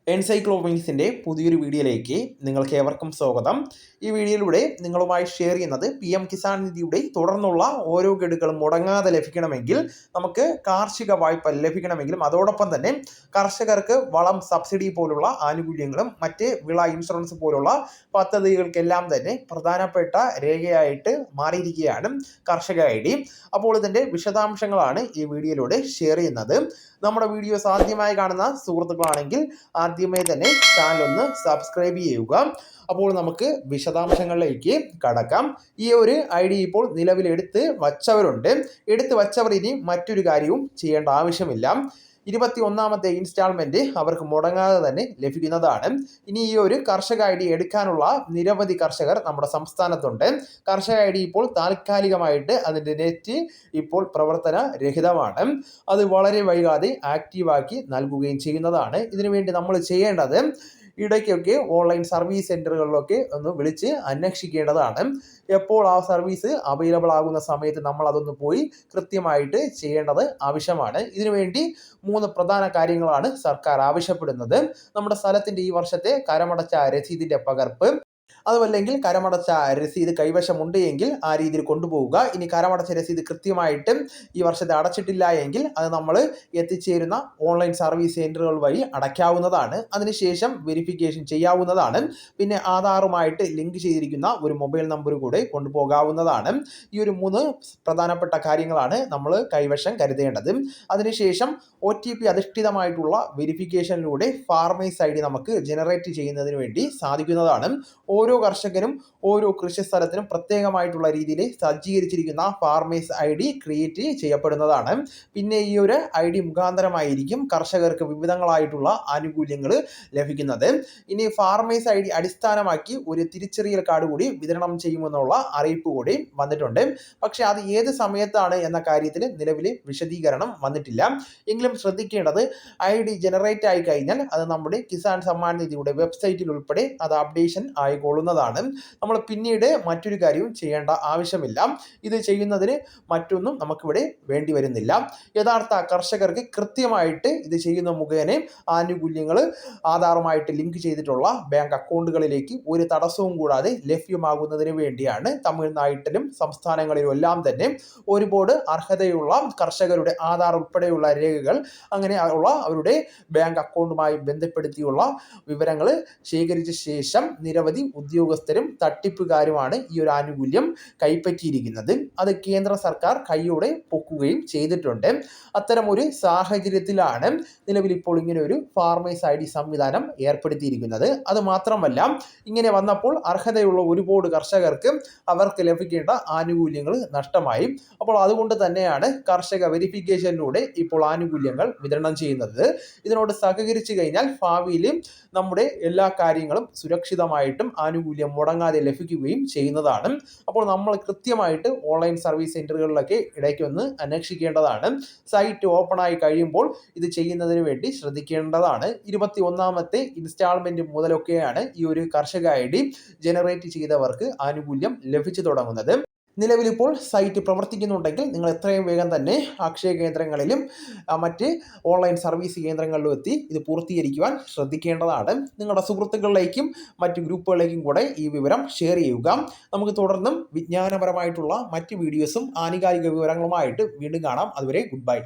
എൻസൈക്ലോപീഡിയസിൻ്റെ പുതിയൊരു വീഡിയോയിലേക്ക് നിങ്ങൾക്ക് ഏവർക്കും സ്വാഗതം. ഈ വീഡിയോയിലൂടെ നിങ്ങളുമായി ഷെയർ ചെയ്യുന്നത് PM കിസാൻ നിധിയുടെ തുടർന്നുള്ള ഓരോ ഗഡുക്കളും മുടങ്ങാതെ ലഭിക്കണമെങ്കിൽ നമുക്ക് കാർഷിക വായ്പ ലഭിക്കണമെങ്കിലും അതോടൊപ്പം തന്നെ കർഷകർക്ക് വളം സബ്സിഡി പോലുള്ള ആനുകൂല്യങ്ങളും മറ്റ് വിള ഇൻഷുറൻസ് പോലുള്ള പദ്ധതികൾക്കെല്ലാം തന്നെ പ്രധാനപ്പെട്ട രേഖയായിട്ട് മാറിയിരിക്കുകയാണ് കർഷക ID. അപ്പോൾ ഇതിൻ്റെ വിശദാംശങ്ങളാണ് ഈ വീഡിയോയിലൂടെ ഷെയർ ചെയ്യുന്നത്. നമ്മുടെ വീഡിയോസ് ആദ്യമായി കാണുന്ന സുഹൃത്തുക്കളാണെങ്കിൽ ആദ്യമേ തന്നെ ചാനൽ ഒന്ന് സബ്സ്ക്രൈബ് ചെയ്യുക. അപ്പോൾ നമുക്ക് വിശദാംശങ്ങളിലേക്ക് കടക്കാം. ഈ ഒരു ID ഇപ്പോൾ നിലവിൽ എടുത്ത് വച്ചവർ ഇനി മറ്റൊരു കാര്യവും ചെയ്യേണ്ട ആവശ്യമില്ല. 21ാമത്തെ ഇൻസ്റ്റാൾമെന്റ് അവർക്ക് മുടങ്ങാതെ തന്നെ ലഭിക്കുന്നതാണ്. ഇനി ഈ ഒരു കർഷക ID എടുക്കാനുള്ള നിരവധി കർഷകർ നമ്മുടെ സംസ്ഥാനത്തുണ്ട്. കർഷക ID ഇപ്പോൾ താൽക്കാലികമായിട്ട് അതിൻ്റെ നെറ്റ് ഇപ്പോൾ പ്രവർത്തന രഹിതമാണ്. അത് വളരെ വൈകാതെ ആക്റ്റീവാക്കി നൽകുകയും ചെയ്യുന്നതാണ്. ഇതിനുവേണ്ടി നമ്മൾ ചെയ്യേണ്ടത് ഇടയ്ക്കൊക്കെ ഓൺലൈൻ സർവീസ് സെൻ്ററുകളിലൊക്കെ ഒന്ന് വിളിച്ച് അന്വേഷിക്കേണ്ടതാണ്. എപ്പോൾ ആ സർവീസ് അവൈലബിൾ ആകുന്ന സമയത്ത് നമ്മൾ അതൊന്ന് പോയി കൃത്യമായിട്ട് ചെയ്യേണ്ടത് ആവശ്യമാണ്. ഇതിനുവേണ്ടി 3 പ്രധാന കാര്യങ്ങളാണ് സർക്കാർ ആവശ്യപ്പെടുന്നത്. നമ്മുടെ സ്ഥലത്തിൻ്റെ ഈ വർഷത്തെ കരമടച്ച രസീതിൻ്റെ പകർപ്പ്, അതുമല്ലെങ്കിൽ കരമടച്ച രസീത് കൈവശമുണ്ട് എങ്കിൽ ആ രീതിയിൽ കൊണ്ടുപോവുക. ഇനി കരമടച്ച രസീത് കൃത്യമായിട്ട് ഈ വർഷത്തെ അടച്ചിട്ടില്ല എങ്കിൽ അത് നമ്മൾ എത്തിച്ചേരുന്ന ഓൺലൈൻ സർവീസ് സെൻ്ററുകൾ വഴി അടയ്ക്കാവുന്നതാണ്. അതിനുശേഷം വെരിഫിക്കേഷൻ ചെയ്യാവുന്നതാണ്. പിന്നെ ആധാറുമായിട്ട് ലിങ്ക് ചെയ്തിരിക്കുന്ന ഒരു മൊബൈൽ നമ്പർ കൂടെ കൊണ്ടുപോകാവുന്നതാണ്. ഈ ഒരു 3 പ്രധാനപ്പെട്ട കാര്യങ്ങളാണ് നമ്മൾ കൈവശം കരുതേണ്ടത്. അതിനുശേഷം OTP അധിഷ്ഠിതമായിട്ടുള്ള വെരിഫിക്കേഷനിലൂടെ ഫാർമേഴ്സ് ID നമുക്ക് ജനറേറ്റ് ചെയ്യുന്നതിന് വേണ്ടി സാധിക്കുന്നതാണ്. ഓരോ കർഷകനും ഓരോ കൃഷി സ്ഥലത്തിനും പ്രത്യേകമായിട്ടുള്ള രീതിയിൽ സജ്ജീകരിച്ചിരിക്കുന്ന ഫാർമേഴ്സ് ID ക്രിയേറ്റ് ചെയ്യപ്പെടുന്നതാണ്. പിന്നെ ഈ ഒരു ID മുഖാന്തരമായിരിക്കും കർഷകർക്ക് വിവിധങ്ങളായിട്ടുള്ള ആനുകൂല്യങ്ങൾ ലഭിക്കുന്നത്. ഇനി ഫാർമേഴ്സ് ID അടിസ്ഥാനമാക്കി ഒരു തിരിച്ചറിയൽ കാർഡ് കൂടി വിതരണം ചെയ്യുമെന്നുള്ള അറിയിപ്പ് കൂടി വന്നിട്ടുണ്ട്. പക്ഷേ അത് ഏത് സമയത്താണ് എന്ന കാര്യത്തിൽ നിലവിൽ വിശദീകരണം വന്നിട്ടില്ല. എങ്കിലും ശ്രദ്ധിക്കേണ്ടത് ID ജനറേറ്റ് ആയി കഴിഞ്ഞാൽ അത് നമ്മുടെ കിസാൻ സമ്മാൻ നിധിയുടെ വെബ്സൈറ്റിൽ ഉൾപ്പെടെ അത് അപ്ഡേഷൻ ആയിക്കൊള്ളുന്നതാണ്. നമ്മൾ പിന്നീട് മറ്റൊരു കാര്യവും ചെയ്യേണ്ട ആവശ്യമില്ല. ഇത് ചെയ്യുന്നതിന് മറ്റൊന്നും നമുക്കിവിടെ വേണ്ടി വരുന്നില്ല. യഥാർത്ഥ കർഷകർക്ക് കൃത്യമായിട്ട് ഇത് ചെയ്യുന്ന മുഖേന ആനുകൂല്യങ്ങൾ ആധാറുമായിട്ട് ലിങ്ക് ചെയ്തിട്ടുള്ള ബാങ്ക് അക്കൗണ്ടുകളിലേക്ക് ഒരു തടസ്സവും കൂടാതെ ലഭ്യമാകുന്നതിന് വേണ്ടിയാണ് തമിഴ്നാട്ടിലും സംസ്ഥാനങ്ങളിലും എല്ലാം തന്നെ ഒരുപാട് അർഹതയുള്ള കർഷകരുടെ ആധാർ ഉൾപ്പെടെയുള്ള രേഖകൾ അങ്ങനെ ഉള്ള അവരുടെ ബാങ്ക് അക്കൗണ്ടുമായി ബന്ധപ്പെടുത്തിയുള്ള വിവരങ്ങൾ ശേഖരിച്ച ശേഷം നിരവധി ഉദ്യോഗസ്ഥരും തട്ടിപ്പുകാരുമാണ് ഈ ഒരു ആനുകൂല്യം കൈപ്പറ്റിയിരിക്കുന്നത്. അത് കേന്ദ്ര സർക്കാർ കൈയോടെ പൊക്കുകയും ചെയ്തിട്ടുണ്ട്. അത്തരം ഒരു സാഹചര്യത്തിലാണ് നിലവിൽ ഇപ്പോൾ ഇങ്ങനെ ഒരു ഫാർമേഴ്സ് ID സംവിധാനം ഏർപ്പെടുത്തിയിരിക്കുന്നത്. അത് മാത്രമല്ല, ഇങ്ങനെ വന്നപ്പോൾ അർഹതയുള്ള ഒരുപാട് കർഷകർക്ക് അവർക്ക് ലഭിക്കേണ്ട ആനുകൂല്യങ്ങൾ നഷ്ടമായി. അപ്പോൾ അതുകൊണ്ട് തന്നെയാണ് കർഷക വെരിഫിക്കേഷനിലൂടെ ഇപ്പോൾ ആനുകൂല്യങ്ങൾ വിതരണം ചെയ്യുന്നത്. ഇതിനോട് സഹകരിച്ചു കഴിഞ്ഞാൽ ഭാവിയിൽ നമ്മുടെ എല്ലാ കാര്യങ്ങളും സുരക്ഷിതമായിട്ടും ആനുകൂല്യം മുടങ്ങാതെ ലഭിക്കുകയും ചെയ്യുന്നതാണ്. അപ്പോൾ നമ്മൾ കൃത്യമായിട്ട് ഓൺലൈൻ സർവീസ് സെൻ്ററുകളിലൊക്കെ ഇടയ്ക്കൊന്ന് അന്വേഷിക്കേണ്ടതാണ്. സൈറ്റ് ഓപ്പൺ ആയി കഴിയുമ്പോൾ ഇത് ചെയ്യുന്നതിന് വേണ്ടി ശ്രദ്ധിക്കേണ്ടതാണ്. 21ാമത്തെ ഇൻസ്റ്റാൾമെൻറ്റ് മുതലൊക്കെയാണ് ഈ ഒരു കർഷക ID ജനറേറ്റ് ചെയ്തവർക്ക് ആനുകൂല്യം ലഭിച്ചു തുടങ്ങുന്നത്. നിലവിലിപ്പോൾ സൈറ്റ് പ്രവർത്തിക്കുന്നുണ്ടെങ്കിൽ നിങ്ങൾ എത്രയും വേഗം തന്നെ അക്ഷയ കേന്ദ്രങ്ങളിലും മറ്റ് ഓൺലൈൻ സർവീസ് കേന്ദ്രങ്ങളിലും എത്തി ഇത് പൂർത്തീകരിക്കുവാൻ ശ്രദ്ധിക്കേണ്ടതാണ്. നിങ്ങളുടെ സുഹൃത്തുക്കളിലേക്കും മറ്റ് ഗ്രൂപ്പുകളിലേക്കും കൂടെ ഈ വിവരം ഷെയർ ചെയ്യുക. നമുക്ക് തുടർന്നും വിജ്ഞാനപരമായിട്ടുള്ള മറ്റ് വീഡിയോസും ആനുകാലിക വിവരങ്ങളുമായിട്ട് വീണ്ടും കാണാം. അതുവരെ ഗുഡ് ബൈ.